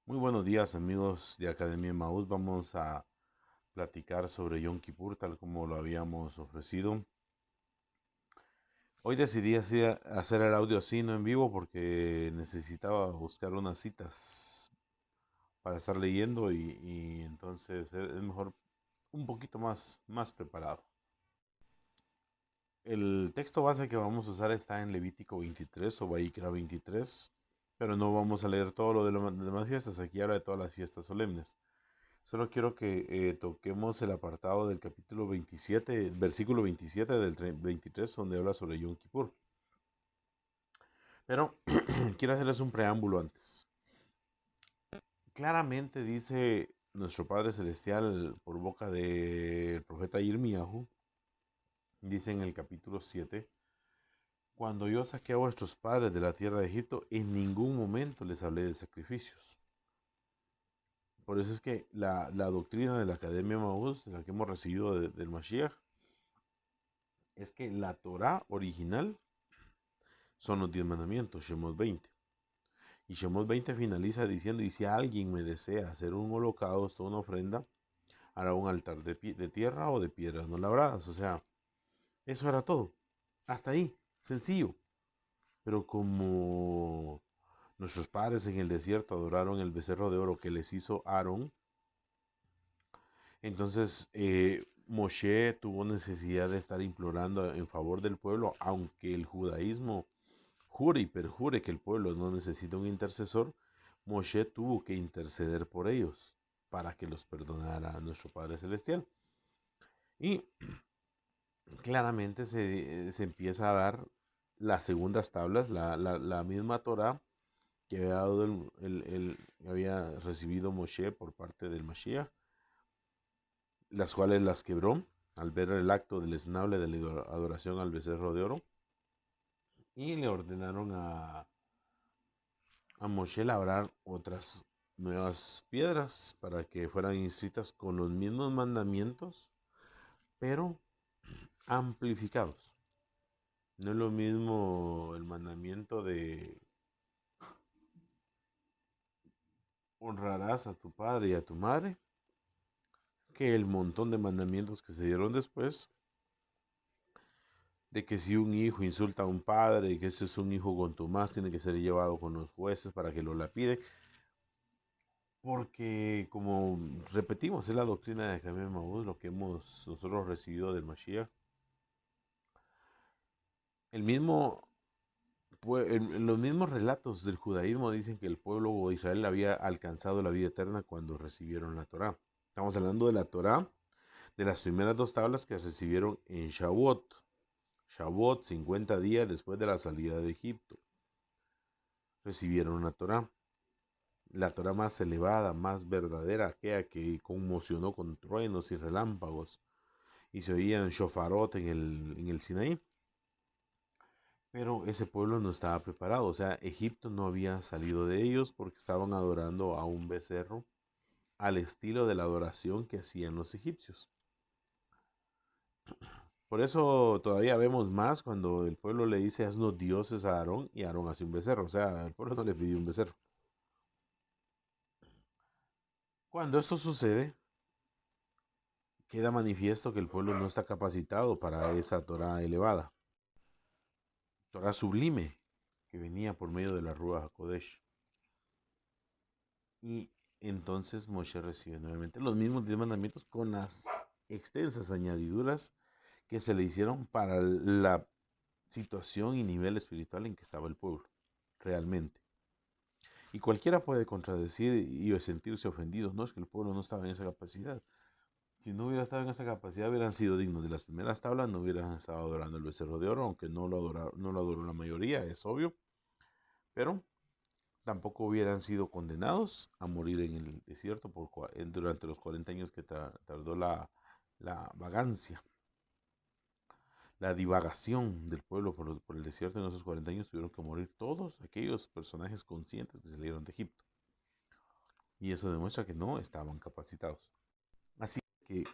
Muy buenos días amigos de Academia Maús. Vamos a platicar sobre Yom Kippur tal como lo habíamos ofrecido. Hoy decidí hacer el audio así, no en vivo, porque necesitaba buscar unas citas para estar leyendo y entonces es mejor un poquito más preparado. El texto base que vamos a usar está en Levítico 23 o Baikra 23, pero no vamos a leer todo lo de las demás fiestas. Aquí habla de todas las fiestas solemnes. Solo quiero que toquemos el apartado del capítulo 27, versículo 27 del 23, donde habla sobre Yom Kippur. Pero quiero hacerles un preámbulo antes. Claramente dice nuestro Padre Celestial por boca del profeta Yirmiyahu, dice en el capítulo 7, cuando yo saqué a vuestros padres de la tierra de Egipto, en ningún momento les hablé de sacrificios. Por eso es que la doctrina de la Academia Maús, la que hemos recibido del Mashiach, es que la Torah original son los 10 mandamientos, Shemot 20. Y Shemot 20 finaliza diciendo, y si alguien me desea hacer un holocausto, una ofrenda, hará un altar de tierra o de piedras no labradas. O sea, eso era todo. Hasta ahí, sencillo. Pero como nuestros padres en el desierto adoraron el becerro de oro que les hizo Aarón, entonces Moshe tuvo necesidad de estar implorando en favor del pueblo, aunque el judaísmo jure y perjure que el pueblo no necesita un intercesor. Moshe tuvo que interceder por ellos para que los perdonara nuestro Padre Celestial. Y claramente se empieza a dar las segundas tablas, la misma Torah que había, dado había recibido Moshe por parte del Mashiach, las cuales las quebró al ver el acto deleznable de la adoración al becerro de oro, y le ordenaron a Moshe labrar otras nuevas piedras para que fueran inscritas con los mismos mandamientos, pero amplificados. No es lo mismo el mandamiento de honrarás a tu padre y a tu madre que el montón de mandamientos que se dieron después, de que si un hijo insulta a un padre y que ese es un hijo contumaz, tiene que ser llevado con los jueces para que lo lapiden. Porque, como repetimos, es la doctrina de Jaime Maús, lo que hemos nosotros recibido del Mashiach. El mismo, los mismos relatos del judaísmo dicen que el pueblo de Israel había alcanzado la vida eterna cuando recibieron la Torá. Estamos hablando de la Torá, de las primeras dos tablas que recibieron en Shavuot. Shavuot, 50 días después de la salida de Egipto. Recibieron la Torá. La Torá más elevada, más verdadera, aquella que conmocionó con truenos y relámpagos y se oían shofarot en el Sinaí. Pero ese pueblo no estaba preparado, o sea, Egipto no había salido de ellos porque estaban adorando a un becerro al estilo de la adoración que hacían los egipcios. Por eso todavía vemos más cuando el pueblo le dice haznos dioses a Aarón y Aarón hace un becerro, o sea, el pueblo no le pidió un becerro. Cuando esto sucede, queda manifiesto que el pueblo no está capacitado para esa Torah elevada, Torah sublime que venía por medio de la Ruach HaKodesh. Y entonces Moshe recibe nuevamente los mismos 10 mandamientos con las extensas añadiduras que se le hicieron para la situación y nivel espiritual en que estaba el pueblo, realmente. Y cualquiera puede contradecir y sentirse ofendido, no es que el pueblo no estaba en esa capacidad. Si no hubiera estado en esa capacidad, hubieran sido dignos de las primeras tablas, no hubieran estado adorando el becerro de oro, aunque no lo adoró la mayoría, es obvio, pero tampoco hubieran sido condenados a morir en el desierto durante los 40 años que tardó la vagancia, la divagación del pueblo por el desierto. En esos 40 años tuvieron que morir todos aquellos personajes conscientes que salieron de Egipto. Y eso demuestra que no estaban capacitados. Así que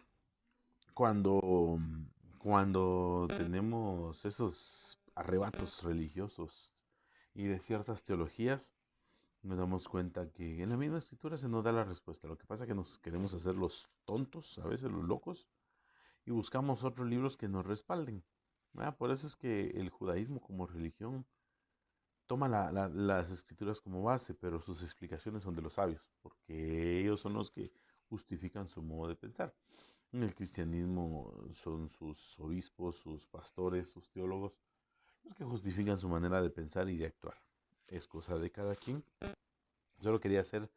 cuando, cuando tenemos esos arrebatos religiosos y de ciertas teologías, nos damos cuenta que en la misma escritura se nos da la respuesta. Lo que pasa es que nos queremos hacer los tontos, a veces los locos, y buscamos otros libros que nos respalden. Por eso es que el judaísmo como religión toma las escrituras como base, pero sus explicaciones son de los sabios, porque ellos son los que justifican su modo de pensar. En el cristianismo son sus obispos, sus pastores, sus teólogos, los que justifican su manera de pensar y de actuar. Es cosa de cada quien. Solo quería hacer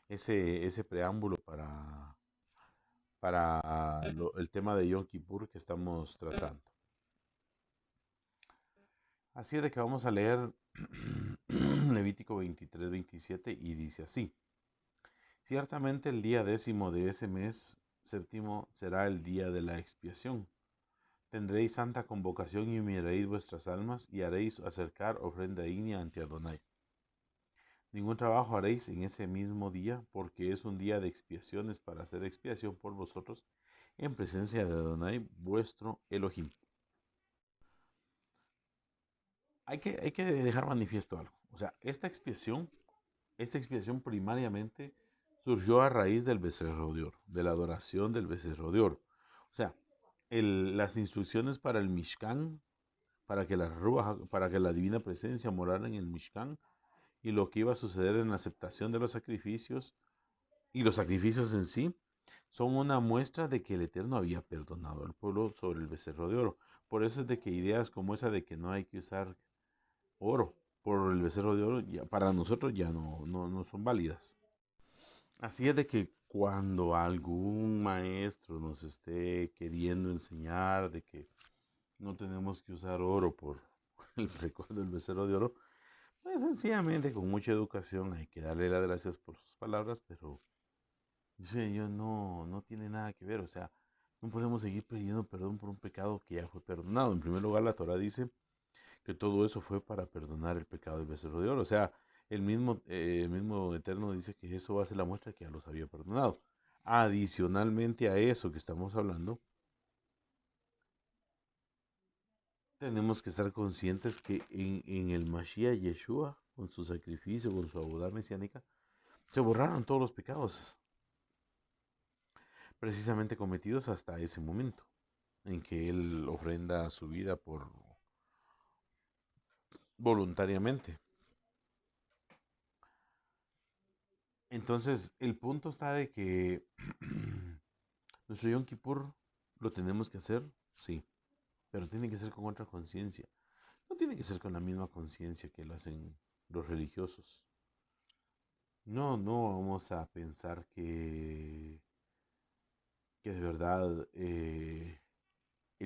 ese preámbulo para el tema de Yom Kippur que estamos tratando. Así es de que vamos a leer Levítico 23-27 y dice así. Ciertamente el día 10º de ese mes séptimo será el día de la expiación. Tendréis santa convocación y miraréis vuestras almas y haréis acercar ofrenda ígnea ante Adonai. Ningún trabajo haréis en ese mismo día, porque es un día de expiaciones para hacer expiación por vosotros en presencia de Adonai, vuestro Elohim. Hay que dejar manifiesto algo. O sea, esta expiación primariamente surgió a raíz del becerro de oro, de la adoración del becerro de oro. O sea, las instrucciones para el Mishkan, para que la divina presencia morara en el Mishkan, y lo que iba a suceder en la aceptación de los sacrificios y los sacrificios en sí, son una muestra de que el Eterno había perdonado al pueblo sobre el becerro de oro. Por eso es de que ideas como esa de que no hay que usar oro por el becerro de oro, para nosotros ya no son válidas. Así es de que cuando algún maestro nos esté queriendo enseñar de que no tenemos que usar oro por el recuerdo del becerro de oro, pues sencillamente con mucha educación hay que darle las gracias por sus palabras, pero yo no tiene nada que ver. O sea, no podemos seguir pidiendo perdón por un pecado que ya fue perdonado. En primer lugar, la Torah dice que todo eso fue para perdonar el pecado del becerro de oro. O sea, el mismo Eterno dice que eso va a ser la muestra que ya los había perdonado. Adicionalmente a eso que estamos hablando, tenemos que estar conscientes que en el Mashiach Yeshua, con su sacrificio, con su abodá mesiánica, se borraron todos los pecados, precisamente cometidos hasta ese momento, en que Él ofrenda su vida por voluntariamente. Entonces, el punto está de que nuestro Yom Kippur lo tenemos que hacer, sí, pero tiene que ser con otra conciencia. No tiene que ser con la misma conciencia que lo hacen los religiosos. No vamos a pensar que de verdad el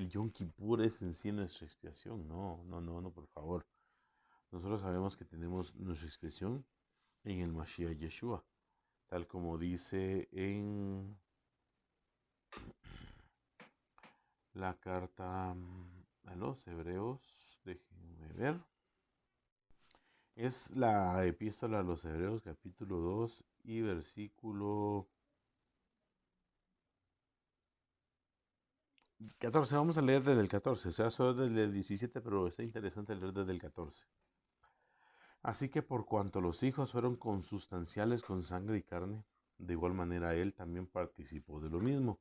Yom Kippur es en sí nuestra expiación. No, por favor. Nosotros sabemos que tenemos nuestra expiación en el Mashiach Yeshua, tal como dice en la carta a los Hebreos. Déjenme ver. Es la epístola a los Hebreos, capítulo 2 y versículo 14. Vamos a leer desde el 14. O sea, solo desde el 17, pero está interesante leer desde el 14. Así que por cuanto los hijos fueron consustanciales con sangre y carne, de igual manera él también participó de lo mismo,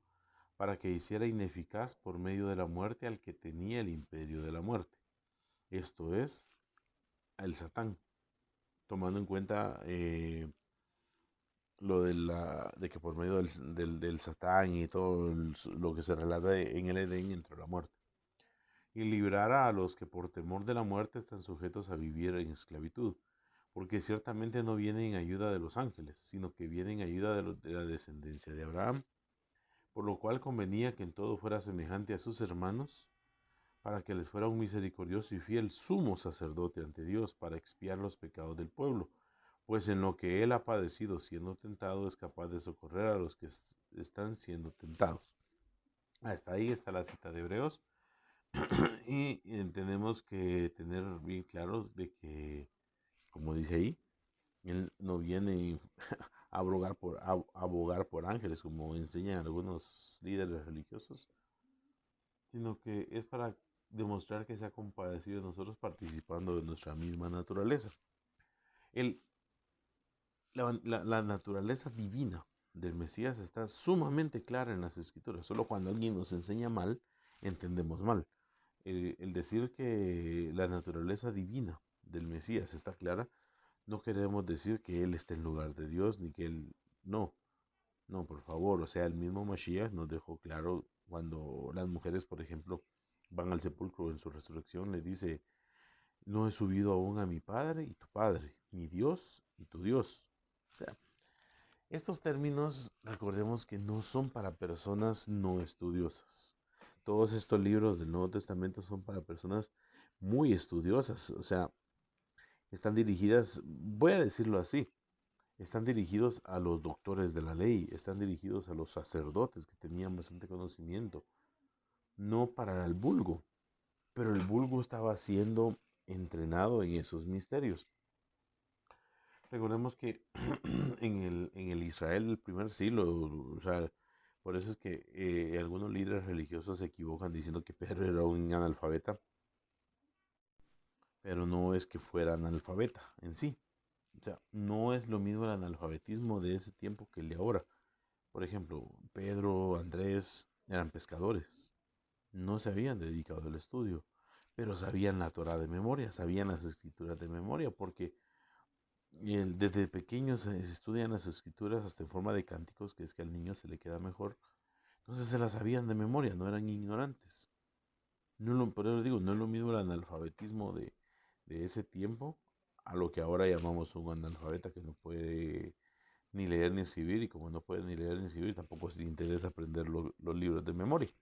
para que hiciera ineficaz por medio de la muerte al que tenía el imperio de la muerte, esto es, el Satán, tomando en cuenta lo de que por medio del Satán y todo lo que se relata en el Edén entró la muerte, y librara a los que por temor de la muerte están sujetos a vivir en esclavitud, porque ciertamente no viene en ayuda de los ángeles, sino que viene en ayuda de la descendencia de Abraham, por lo cual convenía que en todo fuera semejante a sus hermanos, para que les fuera un misericordioso y fiel sumo sacerdote ante Dios para expiar los pecados del pueblo, pues en lo que él ha padecido siendo tentado es capaz de socorrer a los que están siendo tentados. Hasta ahí está la cita de Hebreos y tenemos que tener bien claros de que, como dice ahí, él no viene a abogar por ángeles, como enseñan algunos líderes religiosos, sino que es para demostrar que se ha compadecido de nosotros participando de nuestra misma naturaleza. El, la naturaleza divina del Mesías está sumamente clara en las Escrituras. Solo cuando alguien nos enseña mal, entendemos mal. El decir que la naturaleza divina del Mesías está clara, no queremos decir que Él esté en lugar de Dios, ni que Él... No, no, por favor. O sea, el mismo Mashiach nos dejó claro cuando las mujeres, por ejemplo, van al sepulcro en su resurrección, le dice, no he subido aún a mi Padre y tu Padre, mi Dios y tu Dios. O sea, estos términos, recordemos que no son para personas no estudiosas. Todos estos libros del Nuevo Testamento son para personas muy estudiosas. O sea, están dirigidas, voy a decirlo así, están dirigidos a los doctores de la ley, están dirigidos a los sacerdotes que tenían bastante conocimiento, no para el vulgo, pero el vulgo estaba siendo entrenado en esos misterios. Recordemos que en el Israel del primer siglo, o sea, por eso es que algunos líderes religiosos se equivocan diciendo que Pedro era un analfabeta, pero no es que fuera analfabeta en sí. O sea, no es lo mismo el analfabetismo de ese tiempo que el de ahora. Por ejemplo, Pedro, Andrés eran pescadores, no se habían dedicado al estudio, pero sabían la Torah de memoria, sabían las escrituras de memoria, porque desde pequeños se estudian las escrituras hasta en forma de cánticos, que es que al niño se le queda mejor. Entonces se las sabían de memoria, no eran ignorantes. Por eso digo, no es lo mismo el analfabetismo de ese tiempo a lo que ahora llamamos un analfabeta que no puede ni leer ni escribir, y como no puede ni leer ni escribir, tampoco se le interesa aprender los libros de memoria.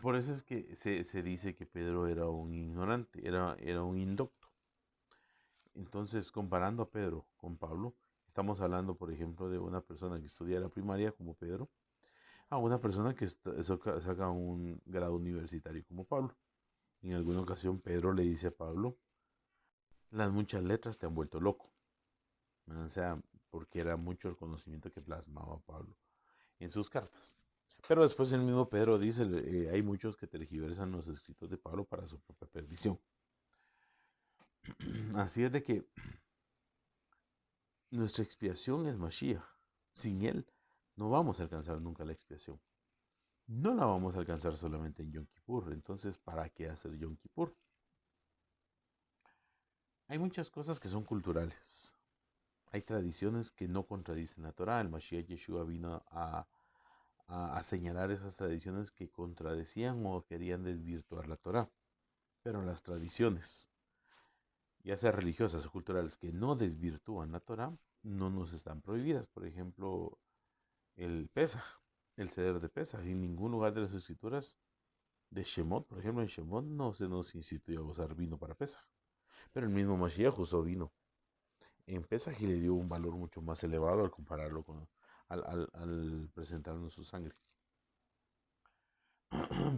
Por eso es que se dice que Pedro era un ignorante, era un indocto. Entonces, comparando a Pedro con Pablo, estamos hablando, por ejemplo, de una persona que estudia la primaria como Pedro, a una persona que saca un grado universitario como Pablo. En alguna ocasión Pedro le dice a Pablo, las muchas letras te han vuelto loco. O sea, porque era mucho el conocimiento que plasmaba Pablo en sus cartas. Pero después el mismo Pedro dice, hay muchos que tergiversan los escritos de Pablo para su propia perdición. Así es de que nuestra expiación es Mashiach. Sin él no vamos a alcanzar nunca la expiación. No la vamos a alcanzar solamente en Yom Kippur. Entonces, ¿para qué hacer Yom Kippur? Hay muchas cosas que son culturales. Hay tradiciones que no contradicen la Torah. El Mashiach Yeshua vino a señalar esas tradiciones que contradecían o querían desvirtuar la Torah. Pero las tradiciones, ya sea religiosas o culturales, que no desvirtúan la Torah, no nos están prohibidas. Por ejemplo, el Pesaj, el ceder de Pesaj. En ningún lugar de las escrituras de Shemot, por ejemplo, en Shemot no se nos instituyó a usar vino para Pesaj. Pero el mismo Mashiach usó vino en Pesaj y le dio un valor mucho más elevado al compararlo al presentarnos su sangre.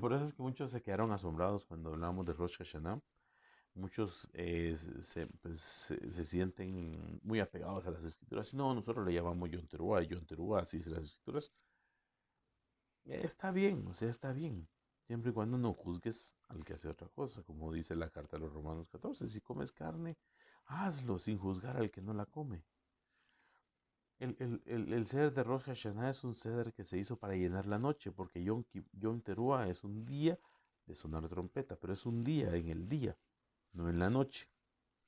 Por eso es que muchos se quedaron asombrados cuando hablamos de Rosh Hashanah. Muchos se sienten muy apegados a las escrituras. No, nosotros le llamamos Yom Teruah, Yom Teruah, así dicen las escrituras. Está bien, o sea, está bien. Siempre y cuando no juzgues al que hace otra cosa, como dice la carta de los Romanos 14. Si comes carne, hazlo sin juzgar al que no la come. El ceder de Rosh Hashanah es un ceder que se hizo para llenar la noche, porque Yom Teruah es un día de sonar trompeta, pero es un día en el día, no en la noche,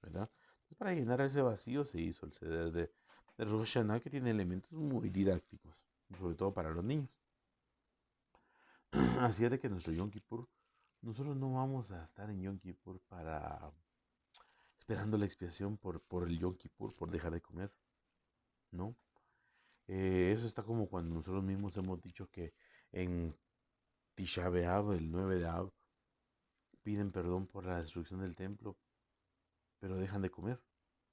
¿verdad? Entonces, para llenar ese vacío se hizo el ceder de Rosh Hashanah, que tiene elementos muy didácticos, sobre todo para los niños. Así es de que nuestro Yom Kippur, nosotros no vamos a estar en Yom Kippur para esperando la expiación por el Yom Kippur, por dejar de comer, ¿no? Eso está como cuando nosotros mismos hemos dicho que en Tisha B'Av, el 9 de Av, piden perdón por la destrucción del templo, pero dejan de comer.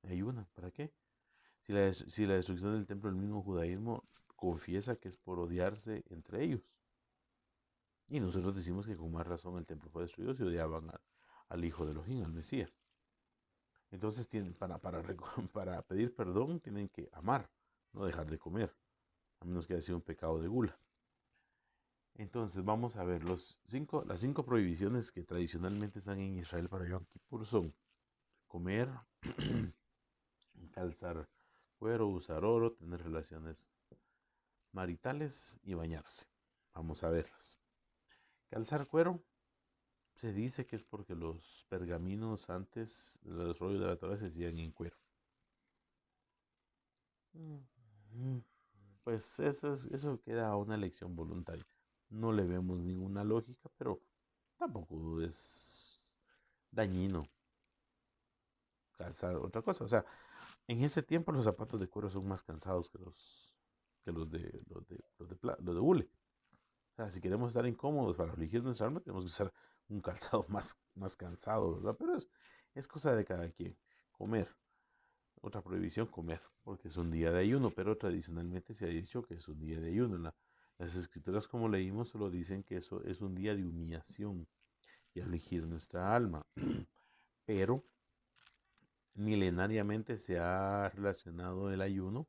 Ayunan, ¿para qué? Si la destrucción del templo, el mismo judaísmo confiesa que es por odiarse entre ellos. Y nosotros decimos que con más razón el templo fue destruido si odiaban al Hijo de Elohim, al Mesías. Entonces, para pedir perdón tienen que amar, no dejar de comer, a menos que haya sido un pecado de gula. Entonces, vamos a ver, las cinco prohibiciones que tradicionalmente están en Israel para Yom Kippur son comer, calzar cuero, usar oro, tener relaciones maritales y bañarse. Vamos a verlas. Calzar cuero se dice que es porque los pergaminos antes, los rollos de la Torah se hacían en cuero. Mm, Pues eso queda a una elección voluntaria. No le vemos ninguna lógica, pero tampoco es dañino calzar otra cosa. O sea, en ese tiempo los zapatos de cuero son más cansados que los de hule. O sea, si queremos estar incómodos para elegir nuestra alma, tenemos que usar un calzado más cansado, ¿verdad? Pero es cosa de cada quien. Comer. Otra prohibición, comer, porque es un día de ayuno, pero tradicionalmente se ha dicho que es un día de ayuno. Las escrituras, como leímos, solo dicen que eso es un día de humillación y afligir nuestra alma. Pero milenariamente se ha relacionado el ayuno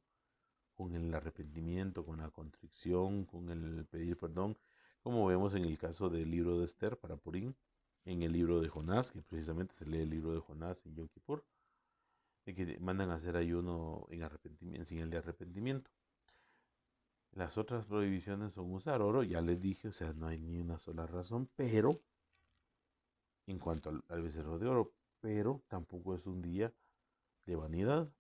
con el arrepentimiento, con la contrición, con el pedir perdón, como vemos en el caso del libro de Esther para Purim, en el libro de Jonás, que precisamente se lee el libro de Jonás en Yom Kippur, de que mandan a hacer ayuno en arrepentimiento, en señal de arrepentimiento. Las otras prohibiciones son usar oro, ya les dije, o sea, no hay ni una sola razón, pero en cuanto al becerro de oro, pero tampoco es un día de vanidad,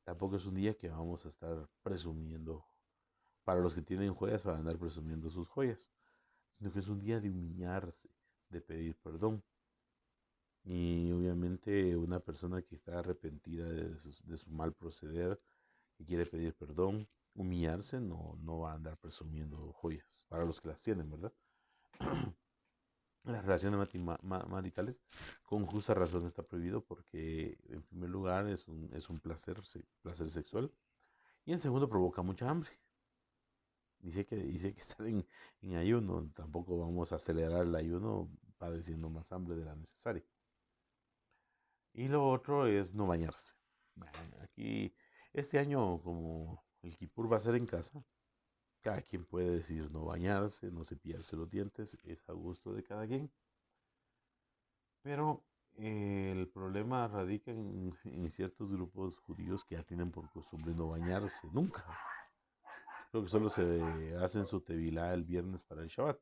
tampoco es un día que vamos a estar presumiendo, para los que tienen joyas, para andar presumiendo sus joyas, sino que es un día de humillarse, de pedir perdón. Y obviamente una persona que está arrepentida de su mal proceder, que quiere pedir perdón, humillarse, no va a andar presumiendo joyas, para los que las tienen, ¿verdad? Las relaciones maritales, con justa razón está prohibido porque en primer lugar es un placer, placer sexual y en segundo provoca mucha hambre. Dice que estar en ayuno, tampoco vamos a acelerar el ayuno padeciendo más hambre de la necesaria. Y lo otro es no bañarse. Bueno, aquí, este año, como el Kipur va a ser en casa, cada quien puede decidir no bañarse, no cepillarse los dientes, es a gusto de cada quien. Pero el problema radica en ciertos grupos judíos que ya tienen por costumbre no bañarse nunca. Creo que solo se hacen su tevilá el viernes para el Shabbat.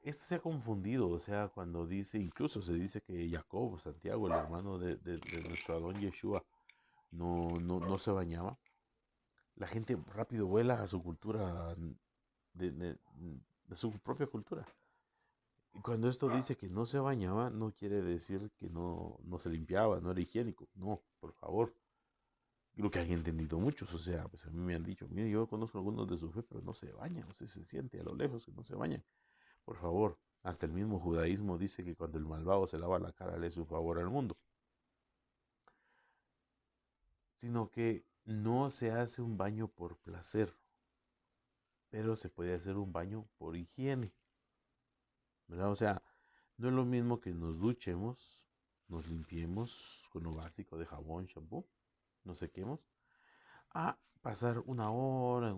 Esto se ha confundido, o sea, cuando dice, incluso se dice que Jacob, Santiago, el hermano de nuestro Adón Yeshua, no se bañaba. La gente rápido vuela a su cultura, de, de- de su propia cultura. Y cuando esto dice que no se bañaba, no quiere decir que no se limpiaba, no era higiénico. No, por favor. Lo que han entendido muchos, o sea, pues a mí me han dicho, mire, yo conozco algunos de su fe, pero no se bañan, usted se siente a lo lejos que no se bañan. Por favor, hasta el mismo judaísmo dice que cuando el malvado se lava la cara le es un favor al mundo. Sino que no se hace un baño por placer, pero se puede hacer un baño por higiene, ¿verdad? O sea, no es lo mismo que nos duchemos, nos limpiemos con lo básico de jabón, shampoo, nos sequemos, a pasar una hora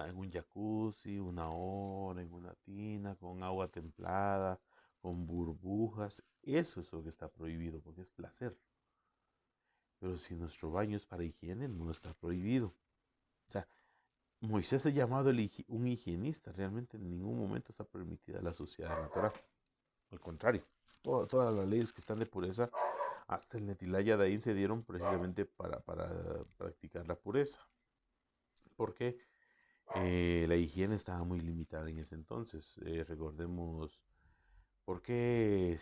en un jacuzzi, una hora en una tina con agua templada, con burbujas. Eso es lo que está prohibido porque es placer. Pero si nuestro baño es para higiene, no está prohibido. O sea, Moisés es llamado un higienista. Realmente en ningún momento está permitida la sociedad natural. Al contrario, todas las leyes que están de pureza, hasta el Netilá y Adaín se dieron precisamente para practicar la pureza. Porque la higiene estaba muy limitada en ese entonces. Recordemos por qué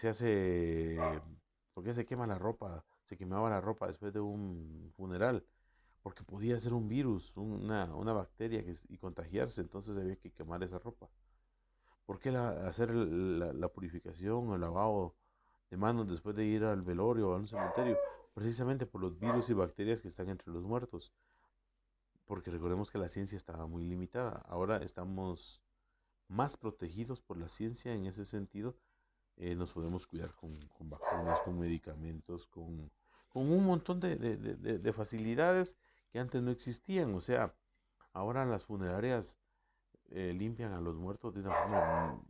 por qué se quema la ropa, se quemaba la ropa después de un funeral, porque podía ser un virus, una bacteria y contagiarse, entonces había que quemar esa ropa. ¿Por qué hacer la purificación o el lavado de manos después de ir al velorio o a un cementerio? Precisamente por los virus y bacterias que están entre los muertos, porque recordemos que la ciencia estaba muy limitada. Ahora estamos más protegidos por la ciencia en ese sentido. Nos podemos cuidar con vacunas, con medicamentos, con un montón de facilidades que antes no existían. O sea, ahora las funerarias limpian a los muertos de una forma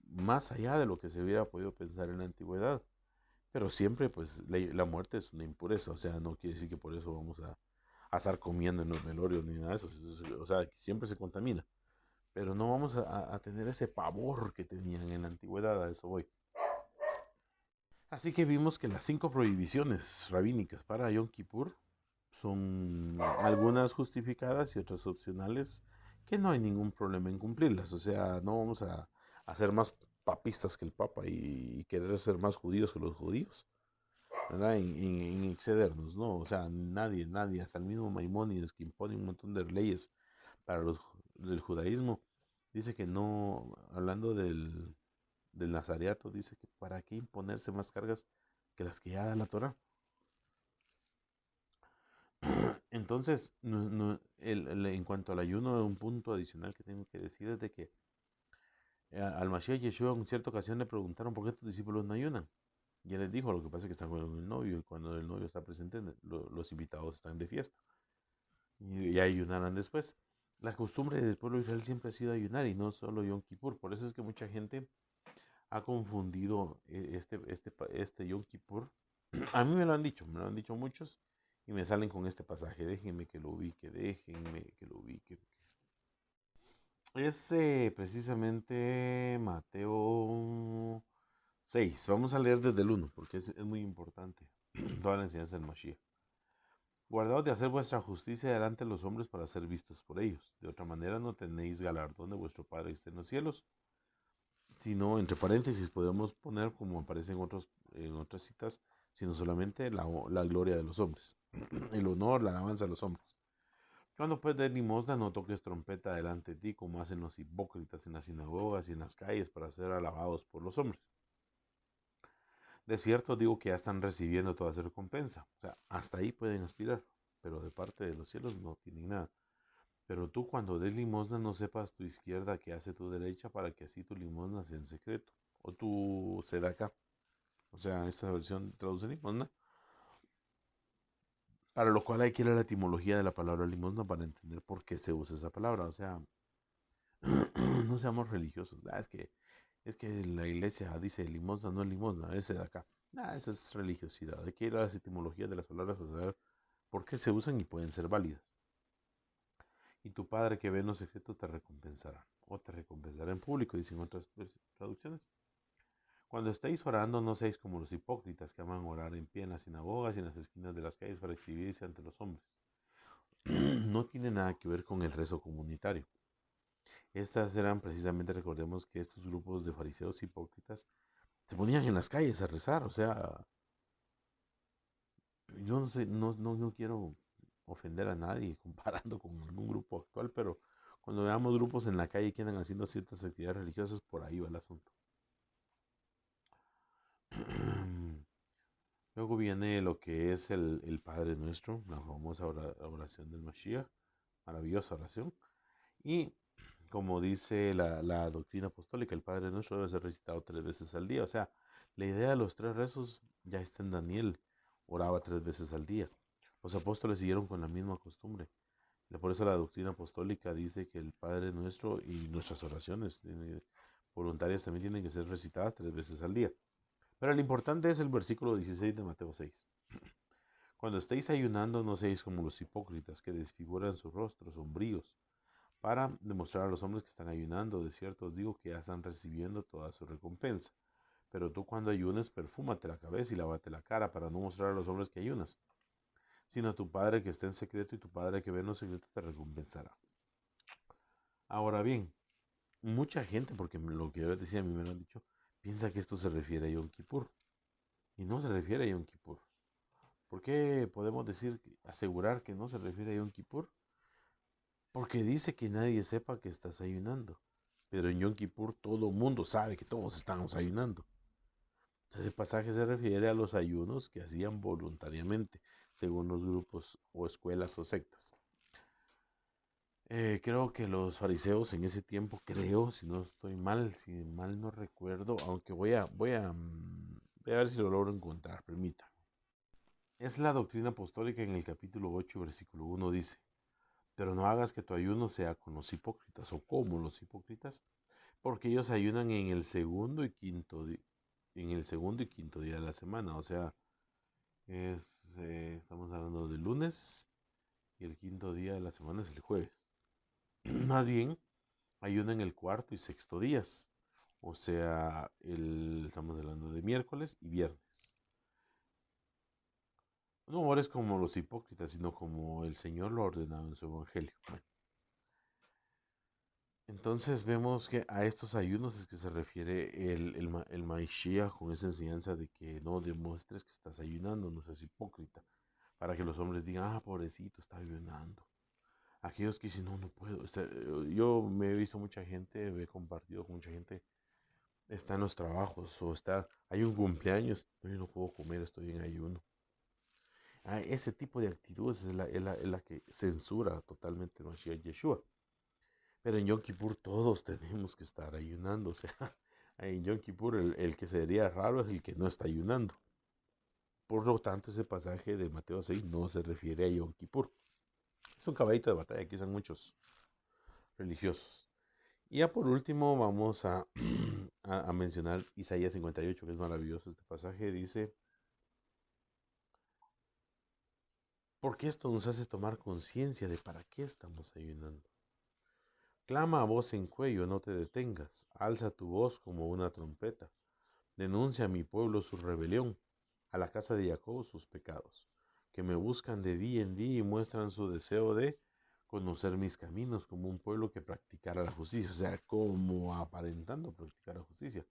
más allá de lo que se hubiera podido pensar en la antigüedad. Pero siempre, pues, la muerte es una impureza. O sea, no quiere decir que por eso vamos a estar comiendo en los velorios ni nada de eso. O sea, siempre se contamina. Pero no vamos a tener ese pavor que tenían en la antigüedad, a eso voy. Así que vimos que las 5 prohibiciones rabínicas para Yom Kippur son algunas justificadas y otras opcionales que no hay ningún problema en cumplirlas. O sea, no vamos a ser más papistas que el Papa y querer ser más judíos que los judíos, ¿verdad? En excedernos, ¿no? O sea, nadie, hasta el mismo Maimónides, que impone un montón de leyes para del judaísmo, dice que no, hablando del nazareato, dice que para qué imponerse más cargas que las que ya da la Torah. Entonces, en cuanto al ayuno, un punto adicional que tengo que decir es de que al Mashiach Yeshua en cierta ocasión le preguntaron por qué tus discípulos no ayunan. Y él les dijo, lo que pasa es que están con el novio y cuando el novio está presente, los invitados están de fiesta. Y ayunarán después. La costumbre del pueblo de Israel siempre ha sido ayunar y no solo Yom Kippur. Por eso es que mucha gente ha confundido este Yom Kippur. A mí me lo han dicho muchos y me salen con este pasaje. Déjenme que lo ubique, déjenme que lo ubique. Es precisamente Mateo 6. Vamos a leer desde el 1 porque es muy importante toda la enseñanza del Mashiach. Guardaos de hacer vuestra justicia delante de los hombres para ser vistos por ellos. De otra manera no tenéis galardón de vuestro Padre que está en los cielos. Sino, entre paréntesis, podemos poner, como aparece en otras citas, sino solamente la gloria de los hombres, el honor, la alabanza de los hombres. Cuando pues des limosna, no toques trompeta delante de ti, como hacen los hipócritas en las sinagogas y en las calles para ser alabados por los hombres. De cierto digo que ya están recibiendo toda su recompensa. O sea, hasta ahí pueden aspirar, pero de parte de los cielos no tienen nada. Pero tú cuando des limosna no sepas tu izquierda que hace tu derecha para que así tu limosna sea en secreto. O tu acá. O sea, esta versión traduce limosna. Para lo cual hay que ir a la etimología de la palabra limosna para entender por qué se usa esa palabra. O sea, no seamos religiosos. Es que la iglesia dice limosna, no es limosna, es acá. Esa es religiosidad. Hay que ir a las etimologías de las palabras para saber por qué se usan y pueden ser válidas. Y tu Padre que ve en lo secreto te recompensará. O te recompensará en público, dicen otras traducciones. Cuando estéis orando, no seáis como los hipócritas que aman orar en pie en las sinagogas y en las esquinas de las calles para exhibirse ante los hombres. No tiene nada que ver con el rezo comunitario. Estas eran precisamente, recordemos que estos grupos de fariseos hipócritas se ponían en las calles a rezar. O sea, yo no sé, no quiero ofender a nadie comparando con algún grupo actual, pero cuando veamos grupos en la calle que andan haciendo ciertas actividades religiosas, por ahí va el asunto. Luego viene lo que es el Padre Nuestro, la famosa oración del Mashiach, maravillosa oración. Y como dice la doctrina apostólica, el Padre Nuestro debe ser recitado 3 veces al día. O sea, la idea de los 3 rezos ya está en Daniel, oraba 3 veces al día. Los apóstoles siguieron con la misma costumbre. Por eso la doctrina apostólica dice que el Padre Nuestro y nuestras oraciones voluntarias también tienen que ser recitadas 3 veces al día. Pero lo importante es el versículo 16 de Mateo 6. Cuando estéis ayunando, no seáis como los hipócritas que desfiguran sus rostros sombríos para demostrar a los hombres que están ayunando. De cierto os digo que ya están recibiendo toda su recompensa. Pero tú cuando ayunes, perfúmate la cabeza y lávate la cara para no mostrar a los hombres que ayunas, sino a tu Padre que está en secreto, y tu Padre que ve en lo secreto te recompensará. Ahora bien, mucha gente, porque lo que yo les decía, a mí me lo han dicho, piensa que esto se refiere a Yom Kippur. Y no se refiere a Yom Kippur. ¿Por qué podemos asegurar que no se refiere a Yom Kippur? Porque dice que nadie sepa que estás ayunando. Pero en Yom Kippur todo el mundo sabe que todos estamos ayunando. Ese pasaje se refiere a los ayunos que hacían voluntariamente, según los grupos o escuelas o sectas. Creo que los fariseos en ese tiempo, creo, si no estoy mal, si mal no recuerdo, aunque voy a ver si lo logro encontrar, permita. Es la doctrina apostólica en el capítulo 8, versículo 1 dice, pero no hagas que tu ayuno sea con los hipócritas o como los hipócritas, porque ellos ayunan en el segundo y quinto día de la semana. O sea, estamos hablando de lunes, y el quinto día de la semana es el jueves. Más bien, ayunan el cuarto y sexto días. O sea, estamos hablando de miércoles y viernes. No ores como los hipócritas, sino como el Señor lo ha ordenado en su evangelio. Bueno, entonces vemos que a estos ayunos es que se refiere el Mashiach con esa enseñanza de que no demuestres que estás ayunando, no seas hipócrita, para que los hombres digan, ah, pobrecito, está ayunando. Aquellos que dicen, no, no puedo. Yo me he visto mucha gente, he compartido con mucha gente, está en los trabajos o hay un cumpleaños, no, yo no puedo comer, estoy en ayuno. Ese tipo de actitudes es la que censura totalmente el Mashiach Yeshua. Pero en Yom Kippur todos tenemos que estar ayunando. O sea, en Yom Kippur el que sería raro es el que no está ayunando. Por lo tanto, ese pasaje de Mateo 6 no se refiere a Yom Kippur. Es un caballito de batalla que usan muchos religiosos. Y ya por último vamos a mencionar Isaías 58, que es maravilloso este pasaje. Dice, porque esto nos hace tomar conciencia de para qué estamos ayunando. Clama a voz en cuello, no te detengas. Alza tu voz como una trompeta. Denuncia a mi pueblo su rebelión, a la casa de Jacob sus pecados, que me buscan de día en día y muestran su deseo de conocer mis caminos como un pueblo que practicara la justicia, o sea, como aparentando practicar la justicia,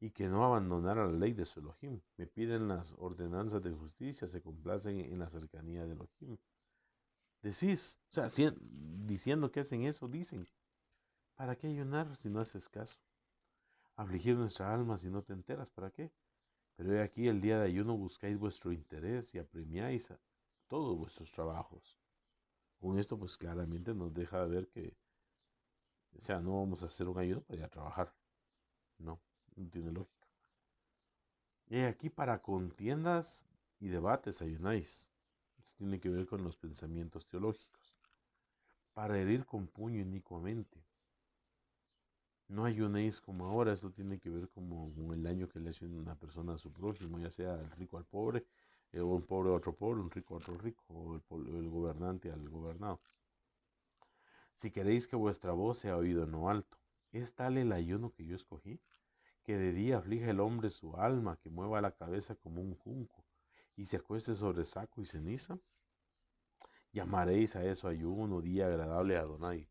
y que no abandonara la ley de su Elohim. Me piden las ordenanzas de justicia, se complacen en la cercanía de Elohim. Decís, o sea, diciendo que hacen eso, dicen, ¿para qué ayunar si no haces caso? Afligir nuestra alma si no te enteras, ¿para qué? Pero he aquí el día de ayuno buscáis vuestro interés y apremiáis a todos vuestros trabajos. Con esto pues claramente nos deja ver que, o sea, no vamos a hacer un ayuno para ir a trabajar. No, no tiene lógica. Y aquí para contiendas y debates ayunáis. Esto tiene que ver con los pensamientos teológicos. Para herir con puño inicuamente. No ayunéis como ahora, esto tiene que ver como con el daño que le hace una persona a su prójimo, ya sea el rico al pobre, o un pobre a otro pobre, un rico a otro rico, o el gobernante al gobernado. Si queréis que vuestra voz sea oído en lo alto, ¿es tal el ayuno que yo escogí? Que de día aflige el hombre su alma, que mueva la cabeza como un junco, y se acueste sobre saco y ceniza. Llamaréis a eso ayuno, día agradable a Adonai.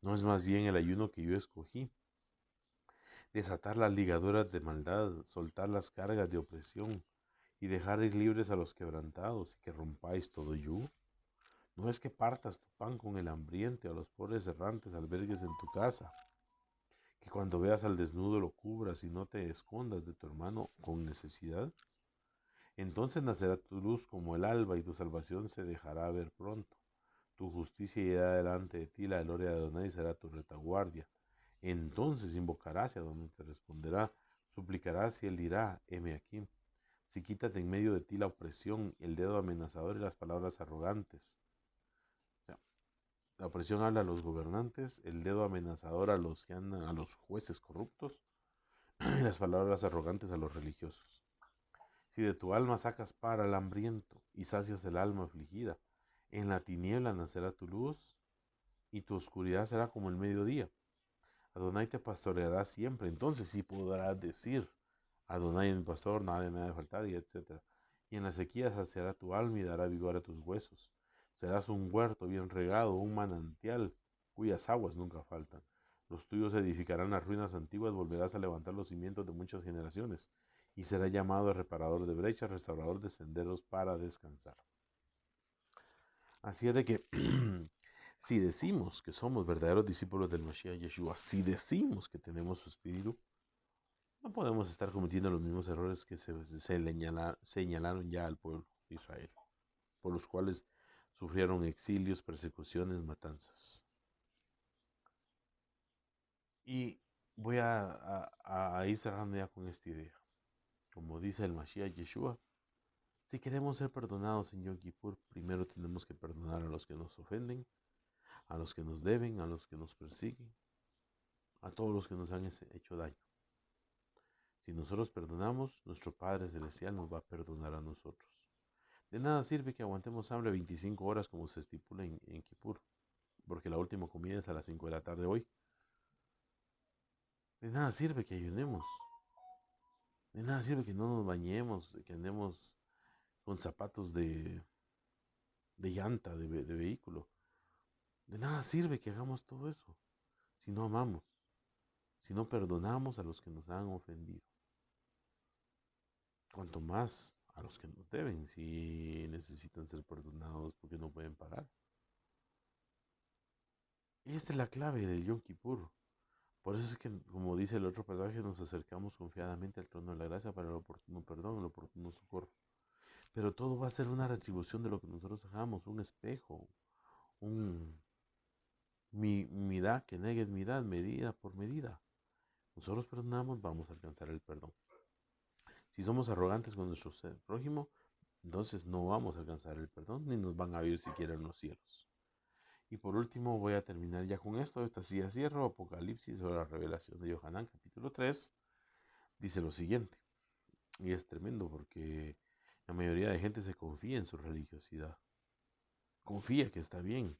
¿No es más bien el ayuno que yo escogí? Desatar las ligaduras de maldad, soltar las cargas de opresión, y dejar ir libres a los quebrantados, y que rompáis todo yugo. No es que partas tu pan con el hambriente, a los pobres errantes albergues en tu casa, que cuando veas al desnudo lo cubras y no te escondas de tu hermano con necesidad. Entonces nacerá tu luz como el alba y tu salvación se dejará ver pronto. Tu justicia irá delante de ti, la gloria de Adonai será tu retaguardia. Entonces invocarás y Adonai te responderá, suplicarás y él dirá, heme aquí. Si quítate en medio de ti la opresión, el dedo amenazador y las palabras arrogantes. O sea, la opresión habla a los gobernantes, el dedo amenazador a los que andan, a los jueces corruptos, y las palabras arrogantes a los religiosos. Si de tu alma sacas para al hambriento y sacias el alma afligida, en la tiniebla nacerá tu luz y tu oscuridad será como el mediodía. Adonai te pastoreará siempre, entonces sí podrás decir, Adonai es mi pastor, nada me ha de faltar, y etc. Y en la sequía saciará tu alma y dará vigor a tus huesos. Serás un huerto bien regado, un manantial cuyas aguas nunca faltan. Los tuyos edificarán las ruinas antiguas, volverás a levantar los cimientos de muchas generaciones, y será llamado reparador de brechas, restaurador de senderos para descansar. Así es de que si decimos que somos verdaderos discípulos del Mashiach Yeshua, si decimos que tenemos su espíritu, no podemos estar cometiendo los mismos errores que señalaron ya al pueblo de Israel, por los cuales sufrieron exilios, persecuciones, matanzas. Y voy a ir cerrando ya con esta idea. Como dice el Mashiach Yeshua, si queremos ser perdonados en Yom Kippur, primero tenemos que perdonar a los que nos ofenden, a los que nos deben, a los que nos persiguen, a todos los que nos han hecho daño. Si nosotros perdonamos, nuestro Padre Celestial nos va a perdonar a nosotros. De nada sirve que aguantemos hambre 25 horas como se estipula en Kippur, porque la última comida es a las 5 de la tarde hoy. De nada sirve que ayunemos. De nada sirve que no nos bañemos, que andemos con zapatos de llanta, de vehículo. De nada sirve que hagamos todo eso si no amamos, si no perdonamos a los que nos han ofendido. Cuanto más a los que nos deben, si necesitan ser perdonados porque no pueden pagar. Y esta es la clave del Yom Kippur. Por eso es que, como dice el otro pasaje, nos acercamos confiadamente al trono de la gracia para el oportuno perdón, el oportuno socorro. Pero todo va a ser una retribución de lo que nosotros hagamos, un espejo, un midá que negue midá, medida por medida. Nosotros perdonamos, vamos a alcanzar el perdón. Si somos arrogantes con nuestro prójimo, entonces no vamos a alcanzar el perdón, ni nos van a vivir siquiera en los cielos. Y por último voy a terminar ya con esto. Esta sí ya cierro. Apocalipsis o la revelación de Yohanan, capítulo 3, dice lo siguiente. Y es tremendo porque la mayoría de gente se confía en su religiosidad. Confía que está bien.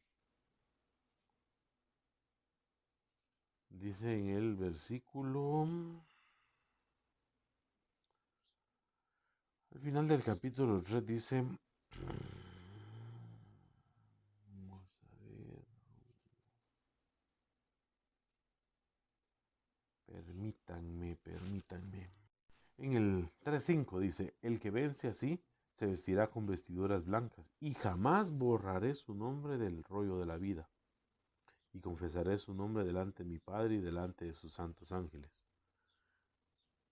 Dice en el versículo, al final del capítulo 3 dice, vamos a ver, permítanme. En el 3.5 dice, el que vence así se vestirá con vestiduras blancas y jamás borraré su nombre del rollo de la vida y confesaré su nombre delante de mi Padre y delante de sus santos ángeles.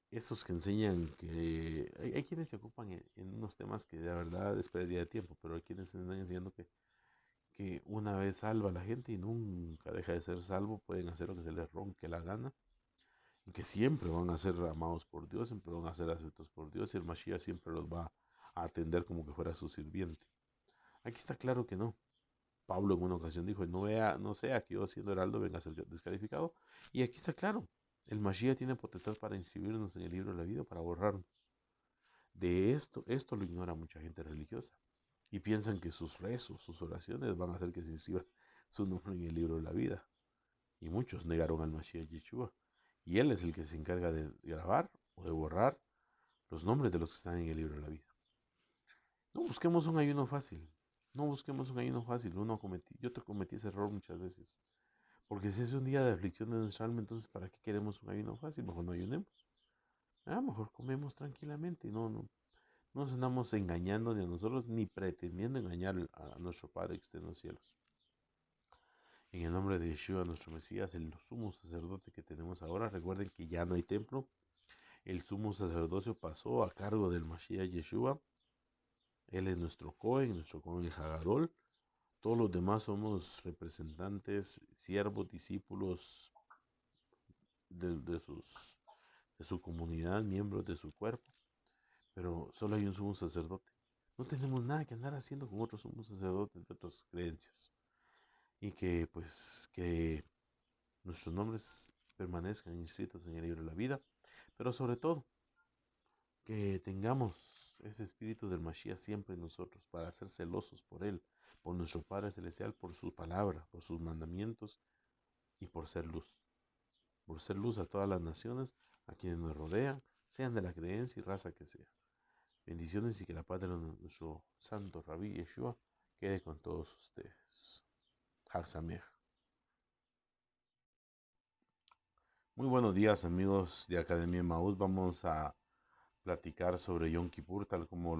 Esos que enseñan que hay quienes se ocupan en unos temas que de verdad es pérdida de tiempo, pero hay quienes están enseñando que una vez salva a la gente y nunca deja de ser salvo, pueden hacer lo que se les ronque la gana, y que siempre van a ser amados por Dios, siempre van a ser aceptados por Dios, y el Mashiach siempre los va a atender como que fuera su sirviente. Aquí está claro que no. Pablo en una ocasión dijo, no sea que yo siendo heraldo venga a ser descalificado, y aquí está claro, el Mashiach tiene potestad para inscribirnos en el libro de la vida, para borrarnos. De esto lo ignora mucha gente religiosa, y piensan que sus rezos, sus oraciones van a hacer que se inscriba su nombre en el libro de la vida. Y muchos negaron al Mashiach Yeshua. Y él es el que se encarga de grabar o de borrar los nombres de los que están en el libro de la vida. No busquemos un ayuno fácil. No busquemos un ayuno fácil. Yo te cometí ese error muchas veces. Porque si es un día de aflicción de nuestra alma, entonces ¿para qué queremos un ayuno fácil? Mejor no ayunemos. Mejor comemos tranquilamente y no nos andamos engañando ni a nosotros ni pretendiendo engañar a nuestro Padre que está en los cielos. En el nombre de Yeshua, nuestro Mesías, el sumo sacerdote que tenemos ahora, recuerden que ya no hay templo. El sumo sacerdocio pasó a cargo del Mashiach Yeshua. Él es nuestro Cohen Hagadol. Todos los demás somos representantes, siervos, discípulos de su comunidad, miembros de su cuerpo. Pero solo hay un sumo sacerdote. No tenemos nada que andar haciendo con otros sumos sacerdotes de otras creencias. Y que nuestros nombres permanezcan inscritos en el libro de la vida, pero sobre todo que tengamos ese espíritu del Mashiach siempre en nosotros para ser celosos por Él, por nuestro Padre Celestial, por su palabra, por sus mandamientos y por ser luz a todas las naciones, a quienes nos rodean, sean de la creencia y raza que sea. Bendiciones y que la paz de nuestro santo Rabí Yeshua quede con todos ustedes. Hag Sameach. Muy buenos días amigos de Academia Maús. Vamos a platicar sobre Yom Kippur tal como lo